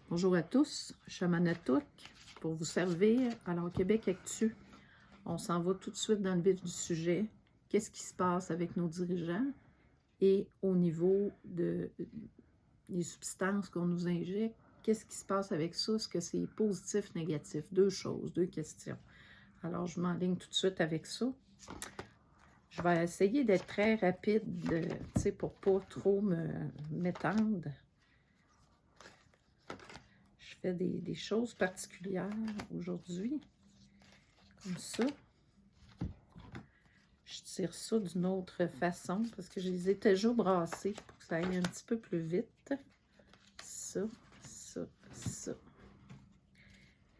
Bonjour à tous, Chamanatouk pour vous servir. Alors, Québec Actu, on s'en va tout de suite dans le vif du sujet. Qu'est-ce qui se passe avec nos dirigeants et au niveau des substances qu'on nous injecte? Qu'est-ce qui se passe avec ça? Est-ce que c'est positif, négatif? Deux choses, deux questions. Alors, je m'enligne tout de suite avec ça. Je vais essayer d'être très rapide, tu sais, pour pas trop m'étendre. Je fais des choses particulières aujourd'hui, comme ça. Je tire ça d'une autre façon parce que je les ai déjà brassés pour que ça aille un petit peu plus vite. Ça, ça, ça.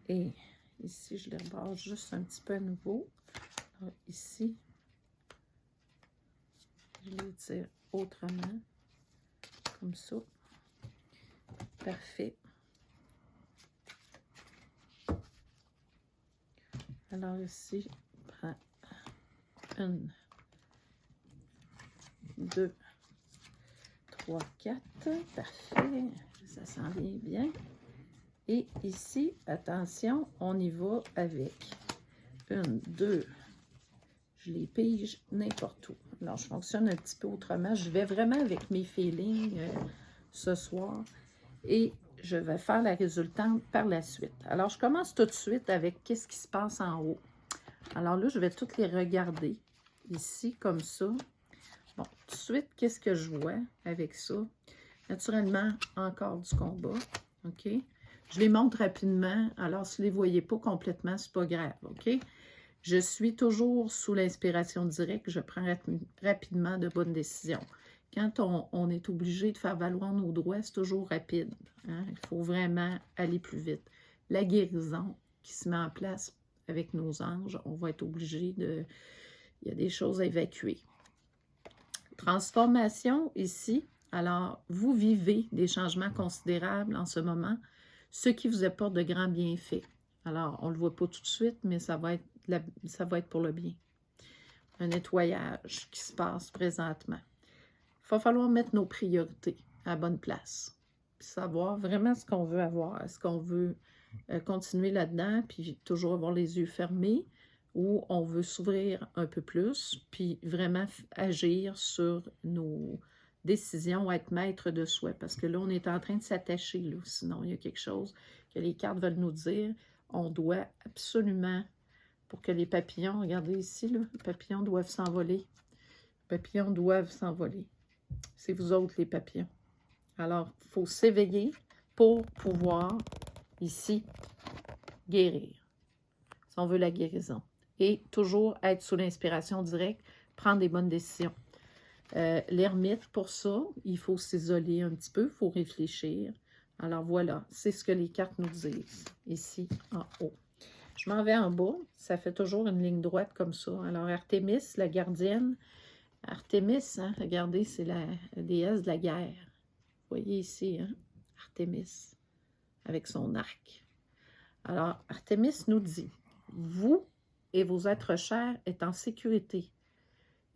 Et ici, je les rebrasse juste un petit peu à nouveau. Alors, ici, je les tire autrement, comme ça. Parfait. Alors ici, je prends 1, 2, 3, 4. Parfait. Ça s'en vient bien. Et ici, attention, on y va avec 1, 2. Je les pige n'importe où. Alors, je fonctionne un petit peu autrement. Je vais vraiment avec mes feelings ce soir. Et je vais faire la résultante par la suite. Alors, je commence tout de suite avec qu'est-ce qui se passe en haut. Alors là, je vais toutes les regarder ici, comme ça. Bon, tout de suite, qu'est-ce que je vois avec ça? Naturellement, encore du combat, OK? Je les montre rapidement, alors si vous ne les voyez pas complètement, c'est pas grave, OK? Je suis toujours sous l'inspiration directe, je prends rapidement de bonnes décisions. Quand on est obligé de faire valoir nos droits, c'est toujours rapide. Hein? Il faut vraiment aller plus vite. La guérison qui se met en place avec nos anges, on va être obligé de... Il y a des choses à évacuer. Transformation ici. Alors, vous vivez des changements considérables en ce moment, ce qui vous apporte de grands bienfaits. Alors, on ne le voit pas tout de suite, mais ça va être pour le bien. Un nettoyage qui se passe présentement. Il va falloir mettre nos priorités à la bonne place. Puis savoir vraiment ce qu'on veut avoir. Est-ce qu'on veut continuer là-dedans, puis toujours avoir les yeux fermés, ou on veut s'ouvrir un peu plus, puis vraiment agir sur nos décisions, être maître de soi. Parce que là, on est en train de s'attacher, là. Sinon, il y a quelque chose que les cartes veulent nous dire. On doit absolument, pour que les papillons, regardez ici, là, les papillons doivent s'envoler. Les papillons doivent s'envoler. C'est vous autres, les papillons. Alors, il faut s'éveiller pour pouvoir, ici, guérir. Si on veut la guérison. Et toujours être sous l'inspiration directe, prendre des bonnes décisions. L'ermite, pour ça, il faut s'isoler un petit peu, il faut réfléchir. Alors voilà, c'est ce que les cartes nous disent, ici, en haut. Je m'en vais en bas, ça fait toujours une ligne droite comme ça. Alors Artémis, la gardienne, Artémis, hein, regardez, c'est la déesse de la guerre. Vous voyez ici, hein, Artémis, avec son arc. Alors, Artémis nous dit, vous et vos êtres chers êtes en sécurité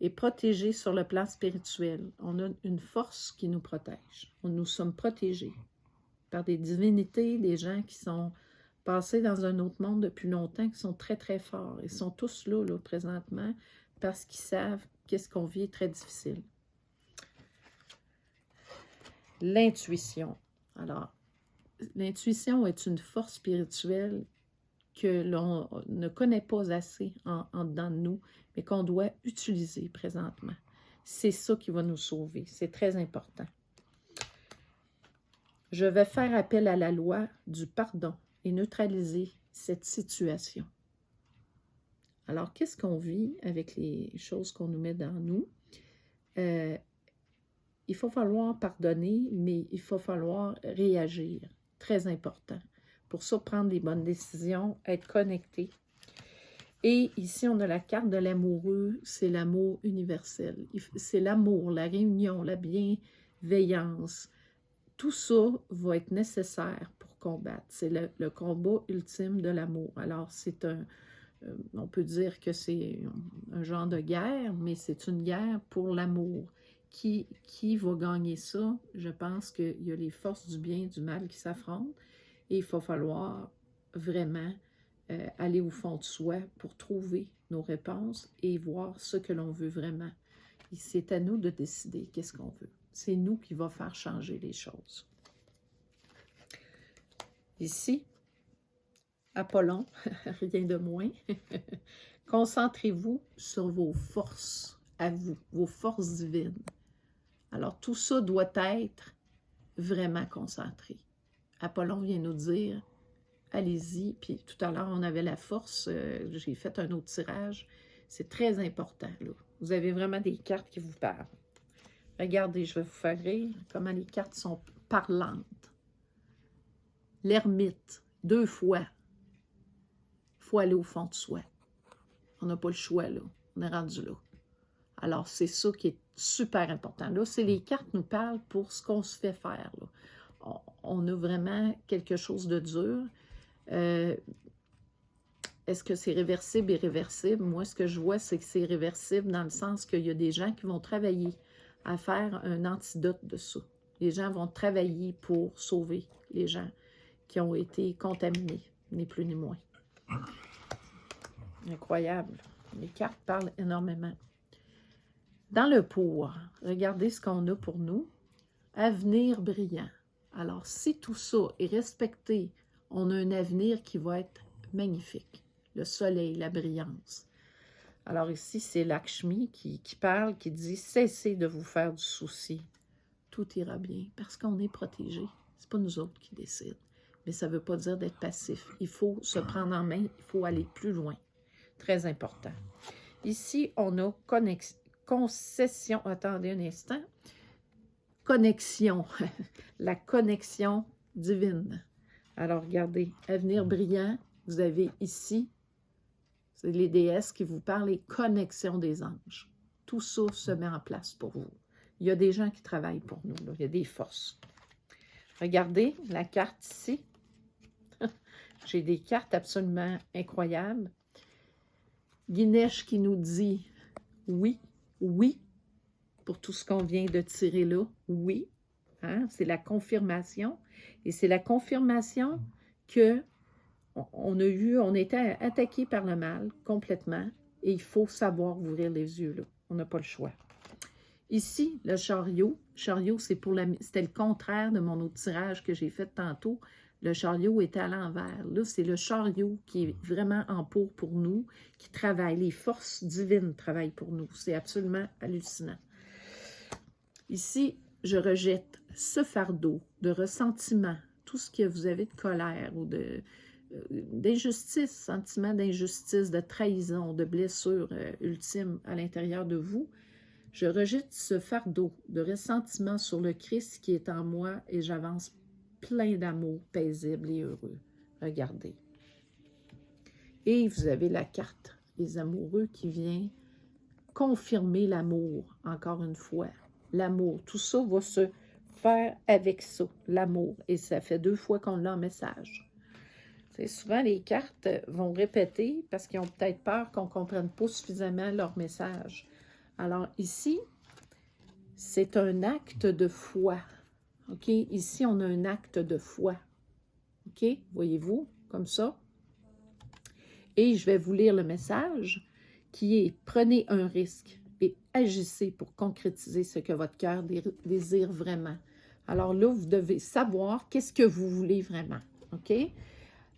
et protégés sur le plan spirituel. On a une force qui nous protège. Nous sommes protégés par des divinités, des gens qui sont passés dans un autre monde depuis longtemps, qui sont très, très forts. Ils sont tous là, présentement, parce qu'ils savent qu'est-ce qu'on vit est très difficile. L'intuition. Alors, l'intuition est une force spirituelle que l'on ne connaît pas assez en dedans de nous, mais qu'on doit utiliser présentement. C'est ça qui va nous sauver. C'est très important. Je vais faire appel à la loi du pardon et neutraliser cette situation. Alors, qu'est-ce qu'on vit avec les choses qu'on nous met dans nous? Il faut falloir pardonner, mais il faut falloir réagir. Très important. Pour ça, prendre les bonnes décisions, être connecté. Et ici, on a la carte de l'amoureux, c'est l'amour universel. C'est l'amour, la réunion, la bienveillance. Tout ça va être nécessaire pour combattre. C'est le combat ultime de l'amour. Alors, c'est on peut dire que c'est un genre de guerre, mais c'est une guerre pour l'amour. Qui va gagner ça? Je pense qu'il y a les forces du bien et du mal qui s'affrontent. Et il va falloir vraiment aller au fond de soi pour trouver nos réponses et voir ce que l'on veut vraiment. Et c'est à nous de décider qu'est-ce qu'on veut. C'est nous qui va faire changer les choses. Ici, Apollon, rien de moins. Concentrez-vous sur vos forces à vous, vos forces divines. Alors, tout ça doit être vraiment concentré. Apollon vient nous dire, allez-y. Puis tout à l'heure, on avait la force. J'ai fait un autre tirage. C'est très important, là. Vous avez vraiment des cartes qui vous parlent. Regardez, je vais vous faire rire comment les cartes sont parlantes. L'ermite, 2 fois. Il faut aller au fond de soi. On n'a pas le choix, là. On est rendu là. Alors, c'est ça qui est super important. Là, c'est les cartes nous parlent pour ce qu'on se fait faire, là. On a vraiment quelque chose de dur. Est-ce que c'est réversible et irréversible? Moi, ce que je vois, c'est que c'est réversible dans le sens qu'il y a des gens qui vont travailler à faire un antidote de ça. Les gens vont travailler pour sauver les gens qui ont été contaminés, ni plus ni moins. Incroyable. Les cartes parlent énormément. Dans le pour, regardez ce qu'on a pour nous. Avenir brillant. Alors, si tout ça est respecté, on a un avenir qui va être magnifique. Le soleil, la brillance. Alors ici, c'est Lakshmi qui parle, qui dit « Cessez de vous faire du souci. Tout ira bien. » Parce qu'on est protégé. Ce n'est pas nous autres qui décident. Mais ça ne veut pas dire d'être passif. Il faut se prendre en main. Il faut aller plus loin. Très important. Ici, on a concession. Attendez un instant. Connexion. La connexion divine. Alors, regardez. Avenir brillant. Vous avez ici, c'est les déesses qui vous parlent, les connexions des anges. Tout ça se met en place pour vous. Il y a des gens qui travaillent pour nous, là. Il y a des forces. Regardez la carte ici. J'ai des cartes absolument incroyables. Ganesh qui nous dit oui, oui, pour tout ce qu'on vient de tirer là, oui. Hein? C'est la confirmation. Et c'est la confirmation que on était attaqué par le mal complètement et il faut savoir ouvrir les yeux, là. On n'a pas le choix. Ici, le chariot. Chariot, c'était le contraire de mon autre tirage que j'ai fait tantôt. Le chariot était à l'envers. Là, c'est le chariot qui est vraiment en pour nous, qui travaille. Les forces divines travaillent pour nous. C'est absolument hallucinant. Ici, je rejette ce fardeau de ressentiment, tout ce que vous avez de colère ou d'injustice, sentiment d'injustice, de trahison, de blessure ultime à l'intérieur de vous. Je rejette ce fardeau de ressentiment sur le Christ qui est en moi et j'avance plein d'amour, paisible et heureux. Regardez. Et vous avez la carte des amoureux qui vient confirmer l'amour, encore une fois. L'amour, tout ça va se faire avec ça, l'amour. Et ça fait 2 fois qu'on l'a en message. C'est souvent, les cartes vont répéter parce qu'ils ont peut-être peur qu'on ne comprenne pas suffisamment leur message. Alors ici, c'est un acte de foi. OK? Ici, on a un acte de foi. OK? Voyez-vous? Comme ça. Et je vais vous lire le message qui est « Prenez un risque et agissez pour concrétiser ce que votre cœur désire vraiment. » Alors là, vous devez savoir qu'est-ce que vous voulez vraiment. OK?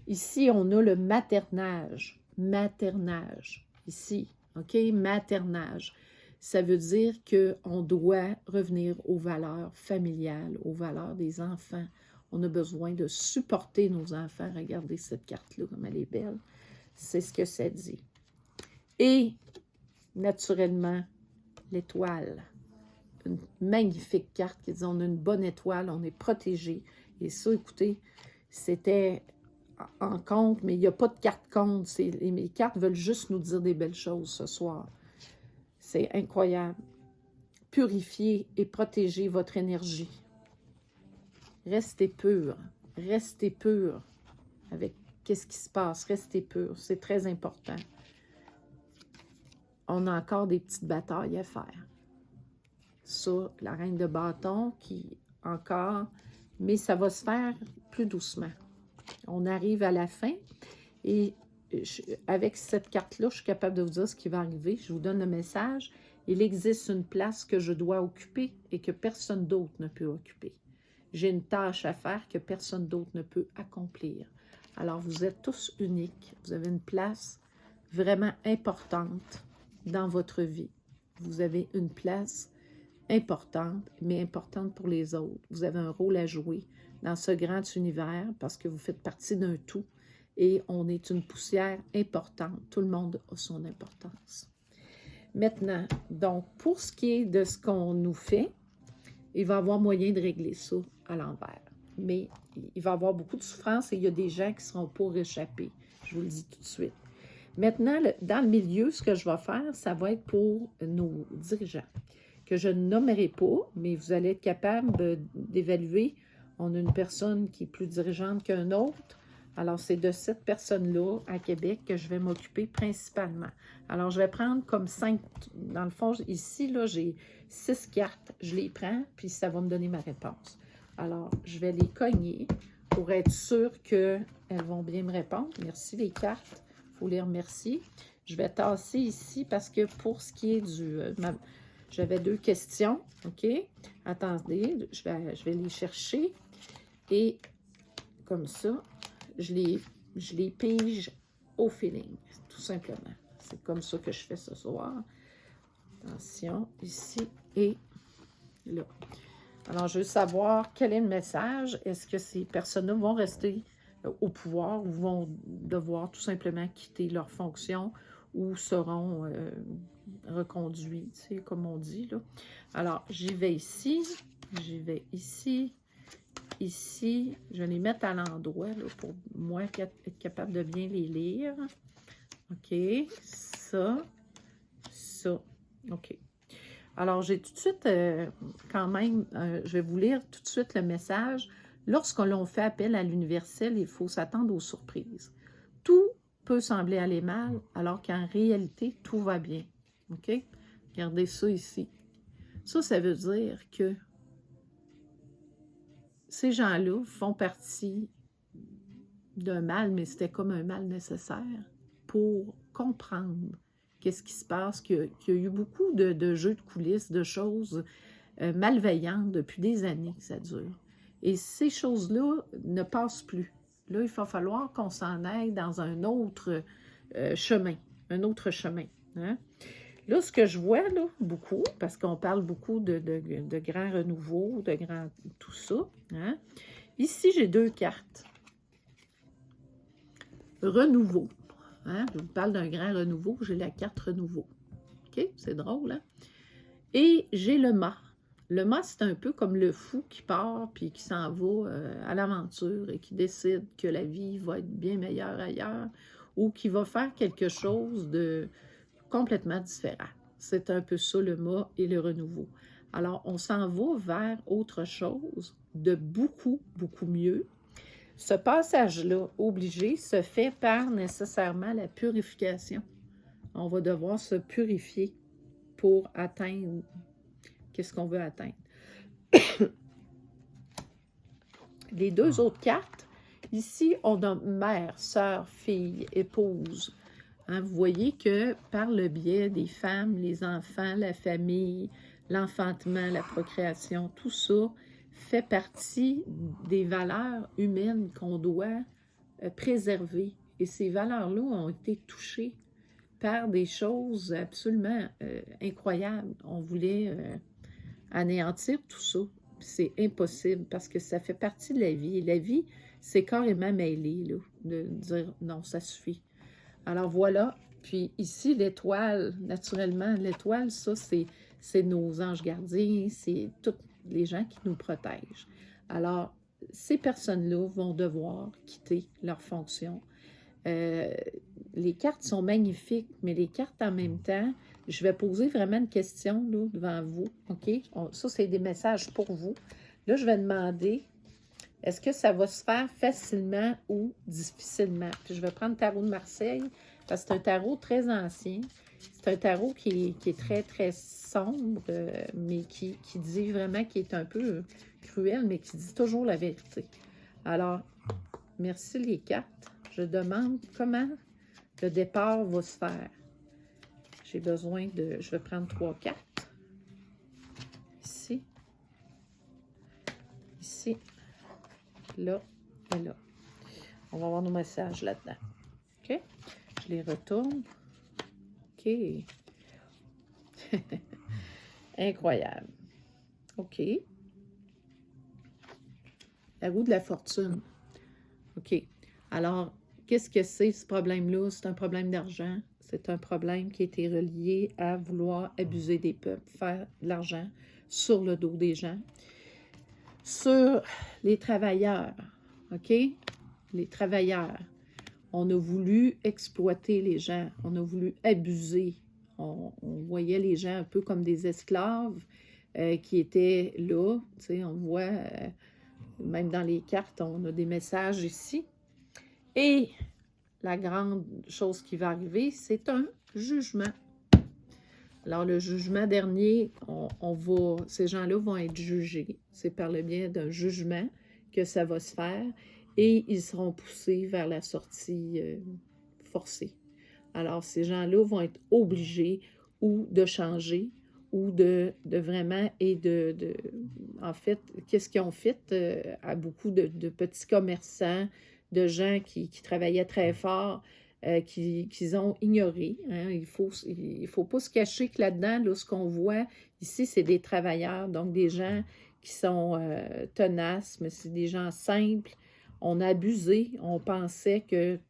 Ici, on a le maternage. Maternage. Ici, OK? Maternage. Ça veut dire qu'on doit revenir aux valeurs familiales, aux valeurs des enfants. On a besoin de supporter nos enfants. Regardez cette carte-là, comme elle est belle. C'est ce que ça dit. Et, naturellement, l'étoile. Une magnifique carte qui dit on a une bonne étoile, on est protégé. Et ça, écoutez, c'était en compte, mais il n'y a pas de carte compte. Les cartes veulent juste nous dire des belles choses ce soir. C'est incroyable. Purifiez et protégez votre énergie. Restez pur. Restez pur avec qu'est-ce qui se passe. Restez pur. C'est très important. On a encore des petites batailles à faire. Ça, la reine de bâton qui encore, mais ça va se faire plus doucement. on arrive à la fin et avec cette carte-là, je suis capable de vous dire ce qui va arriver. Je vous donne le message. Il existe une place que je dois occuper et que personne d'autre ne peut occuper. J'ai une tâche à faire que personne d'autre ne peut accomplir. Alors, vous êtes tous uniques. Vous avez une place vraiment importante dans votre vie. Vous avez une place importante, mais importante pour les autres. Vous avez un rôle à jouer dans ce grand univers parce que vous faites partie d'un tout et on est une poussière importante. Tout le monde a son importance. Maintenant, donc, pour ce qui est de ce qu'on nous fait, il va y avoir moyen de régler ça à l'envers. Mais il va y avoir beaucoup de souffrance et il y a des gens qui ne seront pas réchappés. Je vous le dis tout de suite. Maintenant, dans le milieu, ce que je vais faire, ça va être pour nos dirigeants, que je ne nommerai pas, mais vous allez être capable d'évaluer. On a une personne qui est plus dirigeante qu'un autre. Alors, c'est de cette personne-là à Québec que je vais m'occuper principalement. Alors, je vais prendre comme 5, dans le fond, ici, là, j'ai 6 cartes. Je les prends, puis ça va me donner ma réponse. Alors, je vais les cogner pour être sûr qu'elles vont bien me répondre. Merci les cartes. Il faut les remercier. Je vais tasser ici parce que pour ce qui est du... j'avais 2 questions, OK? Attendez, je vais les chercher. Et comme ça, je les pige au feeling, tout simplement. C'est comme ça que je fais ce soir. Attention, ici et là. Alors, je veux savoir quel est le message. Est-ce que ces personnes-là vont rester au pouvoir ou vont devoir tout simplement quitter leur fonction ou seront reconduits, tu sais, comme on dit, là. Alors, j'y vais ici, ici, je vais les mettre à l'endroit pour moi être capable de bien les lire. OK, ça, OK. Alors, j'ai tout de suite, quand même, je vais vous lire tout de suite le message. Lorsqu'on fait appel à l'universel, il faut s'attendre aux surprises. Tout peut sembler aller mal, alors qu'en réalité, tout va bien. OK? Regardez ça ici. Ça veut dire que ces gens-là font partie d'un mal, mais c'était comme un mal nécessaire pour comprendre qu'est-ce qui se passe, qu'il y a eu beaucoup de jeux de coulisses, de choses malveillantes depuis des années que ça dure. Et ces choses-là ne passent plus. Là, il va falloir qu'on s'en aille dans un autre chemin, hein? Là, ce que je vois, là, beaucoup, parce qu'on parle beaucoup de grands renouveaux, de grands tout ça, hein? Ici, j'ai 2 cartes. Renouveau. Hein? Je vous parle d'un grand renouveau, j'ai la carte renouveau. OK? C'est drôle, hein? Et j'ai le mât. Le mât, c'est un peu comme le fou qui part puis qui s'en va à l'aventure et qui décide que la vie va être bien meilleure ailleurs ou qui va faire quelque chose de complètement différent. C'est un peu ça le mât et le renouveau. Alors, on s'en va vers autre chose de beaucoup, beaucoup mieux. Ce passage-là, obligé, se fait par nécessairement la purification. On va devoir se purifier pour atteindre qu'est-ce qu'on veut atteindre. Les 2 autres cartes, ici, on a mère, sœur, fille, épouse. Hein, vous voyez que par le biais des femmes, les enfants, la famille, l'enfantement, la procréation, tout ça fait partie des valeurs humaines qu'on doit préserver. Et ces valeurs-là ont été touchées par des choses absolument incroyables. On voulait anéantir tout ça. C'est impossible parce que ça fait partie de la vie. Et la vie, c'est carrément mêlé, là, de dire non, ça suffit. Alors voilà, puis ici, l'étoile, naturellement, l'étoile, ça, c'est nos anges gardiens, c'est tous les gens qui nous protègent. Alors, ces personnes-là vont devoir quitter leur fonction. Les cartes sont magnifiques, mais les cartes en même temps, je vais poser vraiment une question là, devant vous, OK? Ça, c'est des messages pour vous. Là, je vais demander, est-ce que ça va se faire facilement ou difficilement? Puis je vais prendre le tarot de Marseille, parce que c'est un tarot très ancien. C'est un tarot qui est très, très sombre, mais qui dit vraiment, qui est un peu cruel, mais qui dit toujours la vérité. Alors, Merci les cartes. Je demande comment le départ va se faire. J'ai besoin de... Je vais prendre 3 cartes. Ici. Ici. Là et là. On va avoir nos messages là-dedans. OK? Je les retourne. OK. Incroyable. OK. La roue de la fortune. OK. Alors, qu'est-ce que c'est ce problème-là? C'est un problème d'argent. C'est un problème qui a été relié à vouloir abuser des peuples, faire de l'argent sur le dos des gens. Sur les travailleurs, OK? Les travailleurs. On a voulu exploiter les gens. On a voulu abuser. On voyait les gens un peu comme des esclaves qui étaient là. Tu sais, on voit, même dans les cartes, on a des messages ici. Et la grande chose qui va arriver, c'est un jugement. Alors, le jugement dernier, ces gens-là vont être jugés. C'est par le biais d'un jugement que ça va se faire et ils seront poussés vers la sortie forcée. Alors, ces gens-là vont être obligés ou de changer ou de vraiment, en fait, qu'est-ce qu'ils ont fait à beaucoup de petits commerçants, de gens qui travaillaient très fort, qu'ils ont ignoré. Hein. Il faut pas se cacher que là-dedans, là, ce qu'on voit ici, c'est des travailleurs, donc des gens qui sont tenaces, mais c'est des gens simples. On a abusé, on pensait que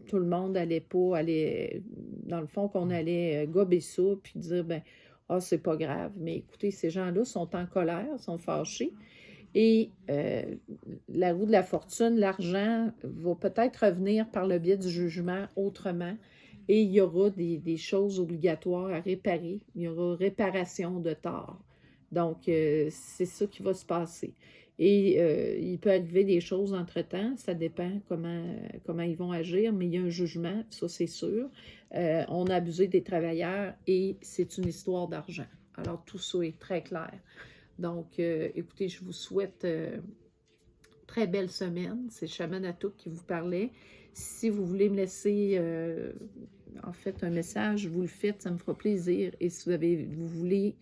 tout le monde allait pas aller, dans le fond, qu'on allait gober ça, puis dire, ben, ah, c'est pas grave. Mais écoutez, ces gens-là sont en colère, sont fâchés. Et la roue de la fortune, l'argent, va peut-être revenir par le biais du jugement autrement. Et il y aura des choses obligatoires à réparer. Il y aura réparation de tort. Donc, c'est ça qui va se passer. Et il peut arriver des choses entre-temps, ça dépend comment ils vont agir, mais il y a un jugement, ça c'est sûr. On a abusé des travailleurs et c'est une histoire d'argent. Alors, tout ça est très clair. Donc, écoutez, je vous souhaite très belle semaine. C'est Chamane Atouk qui vous parlait. Si vous voulez me laisser, en fait, un message, vous le faites, ça me fera plaisir. Et si vous voulez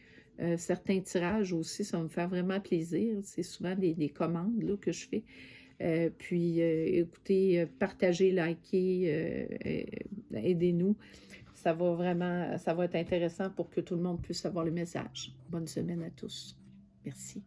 certains tirages aussi, ça va me faire vraiment plaisir. C'est souvent des commandes là, que je fais. Puis, écoutez, partagez, likez, aidez-nous. Ça va être intéressant pour que tout le monde puisse avoir le message. Bonne semaine à tous. Merci.